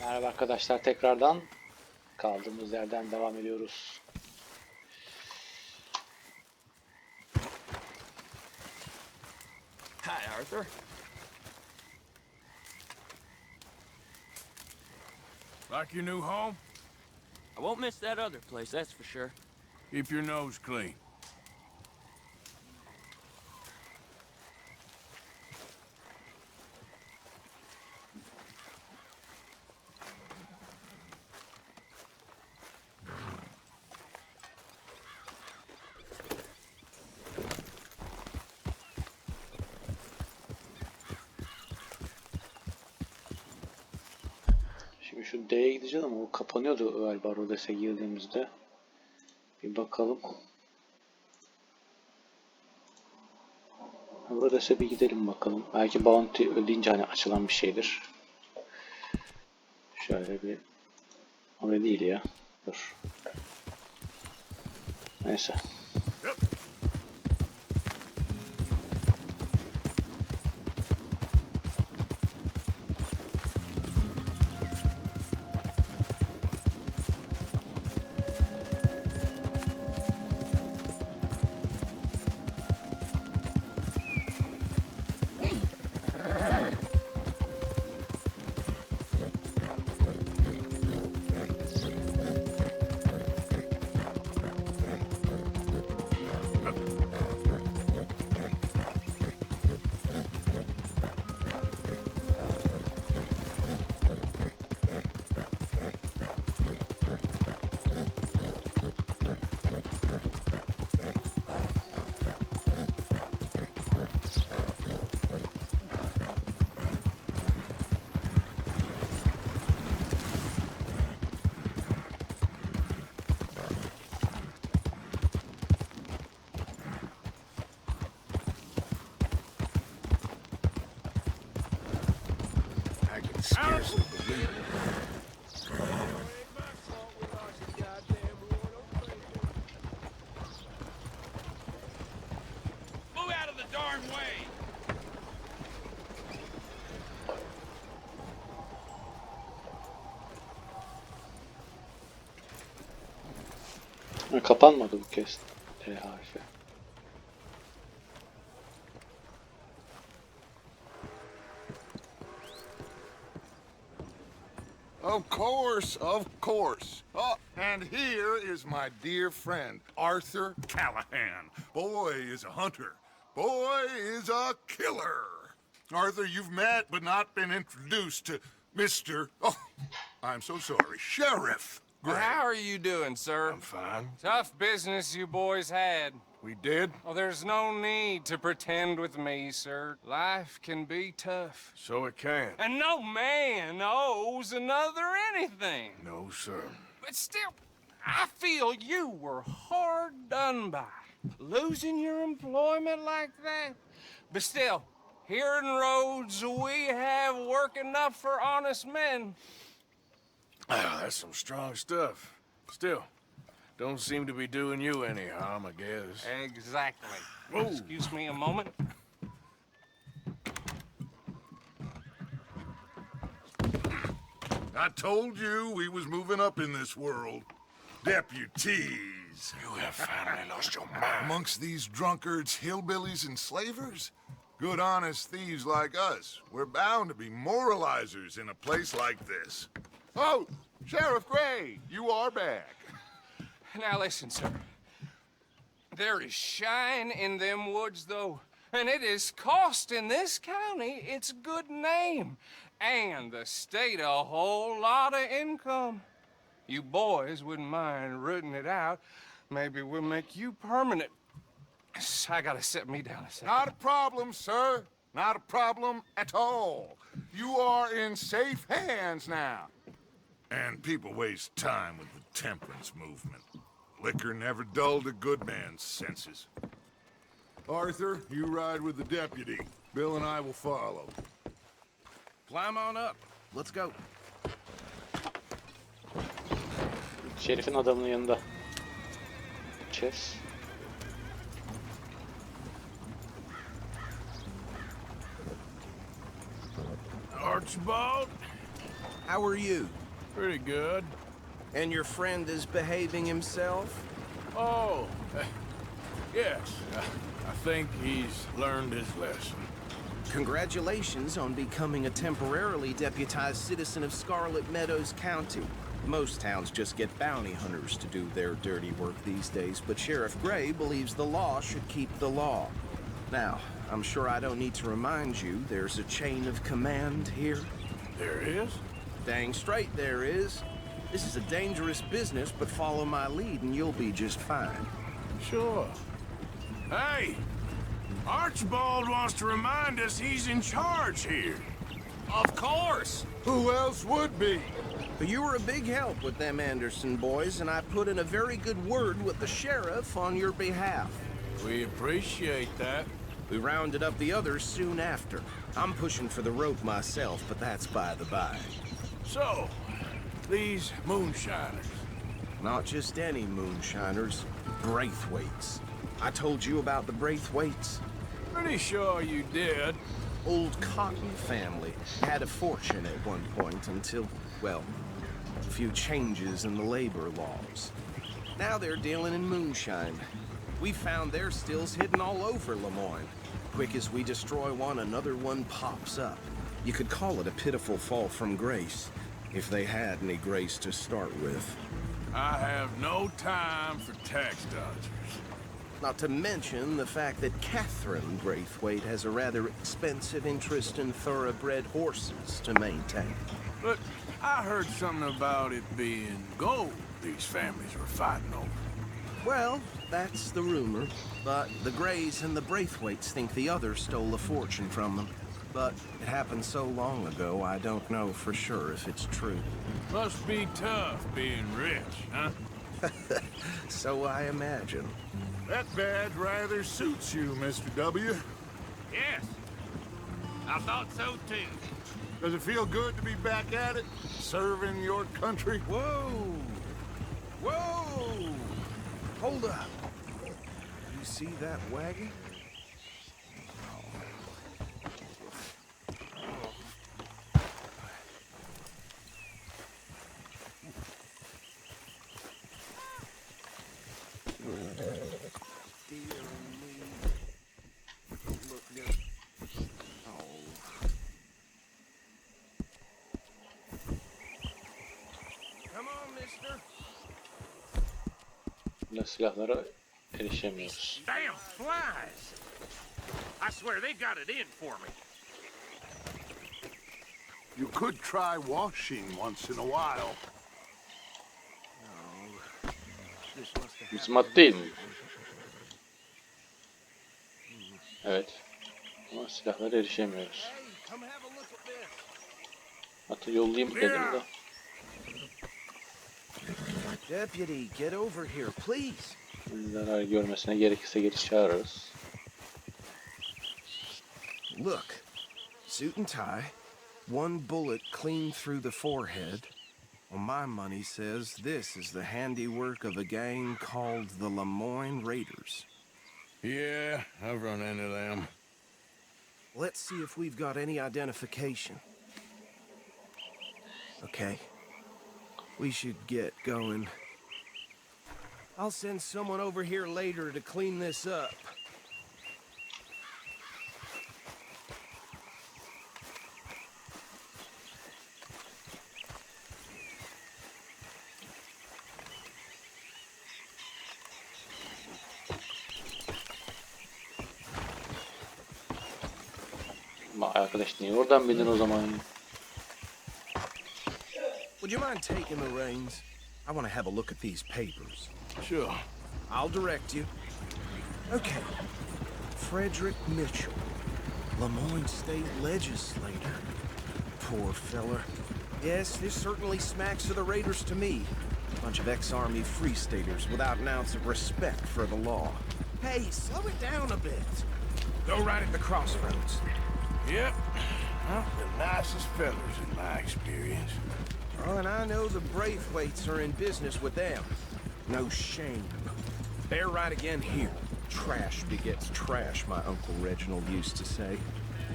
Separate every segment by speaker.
Speaker 1: Merhaba arkadaşlar, tekrardan kaldığımız yerden devam ediyoruz.
Speaker 2: Hi, Arthur.
Speaker 3: Like your new home?
Speaker 2: I won't miss that other place, that's for sure.
Speaker 3: Keep your nose clean.
Speaker 1: Şimdi şu D'ye gideceğiz ama o kapanıyordu galiba Rodes'e girdiğimizde. Bir bakalım. Rodes'e bir gidelim bakalım. Belki bounty ödeyince hani açılan bir şeydir. Şöyle bir... Orada değil ya. Dur. Neyse.
Speaker 3: I can scarcely believe it.
Speaker 4: Move out of the darn way!
Speaker 1: Kapanmadı bu kez. D harfi.
Speaker 5: Of course, of course. Oh, and here is my dear friend, Arthur Callahan. Boy is a hunter. Boy is a killer. Arthur, you've met but not been introduced to Mr. Oh, I'm so sorry, Sheriff Gray.
Speaker 4: How are you doing, sir?
Speaker 3: I'm fine.
Speaker 4: Tough business you boys had.
Speaker 3: We did?
Speaker 4: Well, there's no need to pretend with me, sir. Life can be tough.
Speaker 3: So it can.
Speaker 4: And no man owes another anything.
Speaker 3: No, sir.
Speaker 4: But still, I feel you were hard done by. Losing your employment like that. But still, here in Rhodes, we have work enough for honest men.
Speaker 3: Ah, that's some strong stuff. Still, don't seem to be doing you any harm, I guess.
Speaker 4: Exactly.
Speaker 3: Whoa.
Speaker 4: Excuse me a moment.
Speaker 5: I told you we was moving up in this world. Deputies.
Speaker 3: You have finally lost your mind.
Speaker 5: Amongst these drunkards, hillbillies, and slavers? Good honest thieves like us. We're bound to be moralizers in a place like this. Oh, Sheriff Gray, you are back.
Speaker 4: Now listen, sir. There is shine in them woods, though, and it is costing this county its good name, and the state a whole lot of income. You boys wouldn't mind rooting it out. Maybe we'll make you permanent. I gotta sit me down a second.
Speaker 5: Not a problem, sir. Not a problem at all. You are in safe hands now. And people waste time with the temperance movement. Liquor never dulled a good man's senses. Arthur, you ride with the deputy. Bill and I will follow.
Speaker 3: Climb on up. Let's go.
Speaker 1: Şerif'in adamının yanında. Chess.
Speaker 3: Archibald,
Speaker 6: How are you?
Speaker 3: Pretty good.
Speaker 6: And your friend is behaving himself?
Speaker 3: Oh, yes. I think he's learned his lesson.
Speaker 6: Congratulations on becoming a temporarily deputized citizen of Scarlet Meadows County. Most towns just get bounty hunters to do their dirty work these days, but Sheriff Gray believes the law should keep the law. Now, I'm sure I don't need to remind you there's a chain of command here.
Speaker 3: There is?
Speaker 6: Dang straight there is. This is a dangerous business, but follow my lead and you'll be just fine.
Speaker 3: Sure. Hey! Archibald wants to remind us he's in charge here.
Speaker 4: Of course.
Speaker 5: Who else would be?
Speaker 6: But you were a big help with them Anderson boys, and I put in a very good word with the sheriff on your behalf.
Speaker 3: We appreciate that.
Speaker 6: We rounded up the others soon after. I'm pushing for the rope myself, but that's by the by.
Speaker 3: So, these moonshiners.
Speaker 6: Not just any moonshiners, Braithwaites. I told you about the Braithwaites.
Speaker 3: Pretty sure you did.
Speaker 6: Old Cotton family had a fortune at one point until, well, a few changes in the labor laws. Now they're dealing in moonshine. We found their stills hidden all over Lemoyne. Quick as we destroy one, another one pops up. You could call it a pitiful fall from grace, if they had any grace to start with.
Speaker 3: I have no time for tax dodgers.
Speaker 6: Not to mention the fact that Catherine Braithwaite has a rather expensive interest in thoroughbred horses to maintain.
Speaker 3: But I heard something about it being gold these families were fighting over.
Speaker 6: Well, that's the rumor. But the Grays and the Braithwaites think the others stole a fortune from them. But it happened so long ago, I don't know for sure if it's true.
Speaker 3: Must be tough being rich, huh?
Speaker 6: So I imagine.
Speaker 5: That badge rather suits you, Mr. W.
Speaker 7: Yes, I thought so too.
Speaker 5: Does it feel good to be back at it, serving your country?
Speaker 6: Whoa! Whoa! Hold up. You see that wagon?
Speaker 1: Silahlara erişemiyoruz.
Speaker 7: Damn flies! I swear they got it in for me.
Speaker 5: You could try washing once in a while.
Speaker 1: Müsmat değil mi? Evet. Ama silahlara erişemiyoruz. Hatta yollayayım dedim de.
Speaker 6: Deputy, get over here, please.
Speaker 1: Zarar görmesine gerekirse geri çağırırız.
Speaker 6: Look, suit and tie, one bullet clean through the forehead. Well, my money says this is the handiwork of a gang called the Lemoyne Raiders.
Speaker 3: Yeah, I've run into them.
Speaker 6: Let's see if we've got any identification. Okay. We should get going. I'll send someone over here later to clean this up.
Speaker 1: Arkadaş niye oradan bindin o zaman?
Speaker 6: Would you mind taking the reins? I want to have a look at these papers.
Speaker 3: Sure.
Speaker 6: I'll direct you. Okay. Frederick Mitchell, Lemoyne State Legislator. Poor feller. Yes, this certainly smacks of the Raiders to me. Bunch of ex-Army Free Staters without an ounce of respect for the law. Hey, slow it down a bit. Go right at the crossroads.
Speaker 3: Yep. Well, the nicest fellas in my experience.
Speaker 6: Oh, and I know the Braithwaites are in business with them. No shame. They're right again here. Trash begets trash, my Uncle Reginald used to say.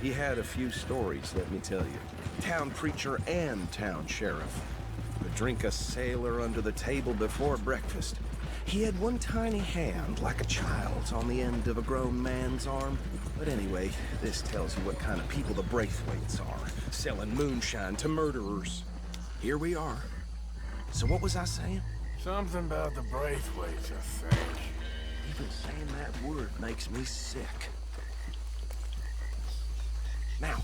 Speaker 6: He had a few stories, let me tell you. Town preacher and town sheriff. Would drink a sailor under the table before breakfast. He had one tiny hand, like a child's, on the end of a grown man's arm. But anyway, this tells you what kind of people the Braithwaites are, selling moonshine to murderers. Here we are. So what was I saying?
Speaker 3: Something about the Braithwaites, I think.
Speaker 6: Even saying that word makes me sick. Now,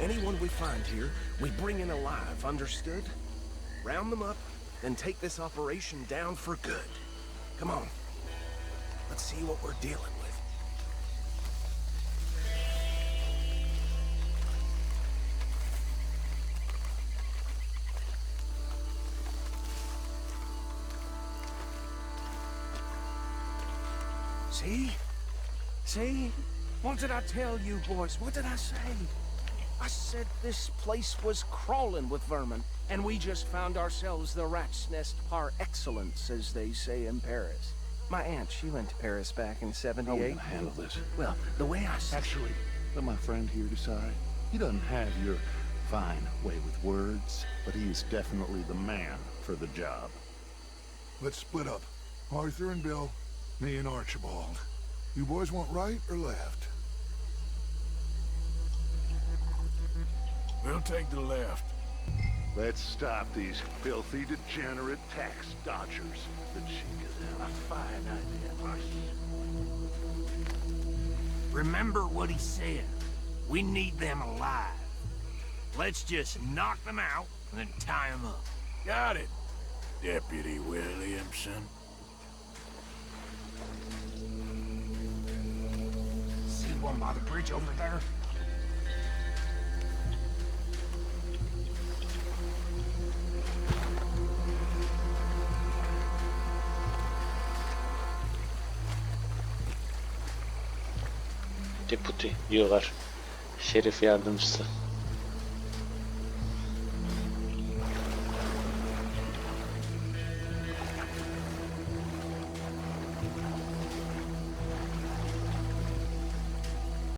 Speaker 6: anyone we find here, we bring in alive, understood? Round them up, then take this operation down for good. Come on. Let's see what we're dealing with. See? See? What did I tell you, boys? What did I say? I said this place was crawling with vermin, and we just found ourselves the rat's nest par excellence, as they say in Paris. My aunt, she went to Paris back in '78.
Speaker 8: How are we gonna handle this?
Speaker 6: Well, the way I said...
Speaker 8: Actually, let my friend here decide. He doesn't have your fine way with words, but he is definitely the man for the job.
Speaker 5: Let's split up. Arthur and Bill, me and Archibald. You boys want right or left?
Speaker 3: We'll take the left.
Speaker 8: Let's stop these filthy, degenerate tax dodgers. The chick is a fine idea.
Speaker 7: Remember what he said. We need them alive. Let's just knock them out and then tie them up.
Speaker 3: Got it, Deputy Williamson.
Speaker 4: See one by the bridge over there?
Speaker 1: Deputy diyorlar. Şerif yardımcısı.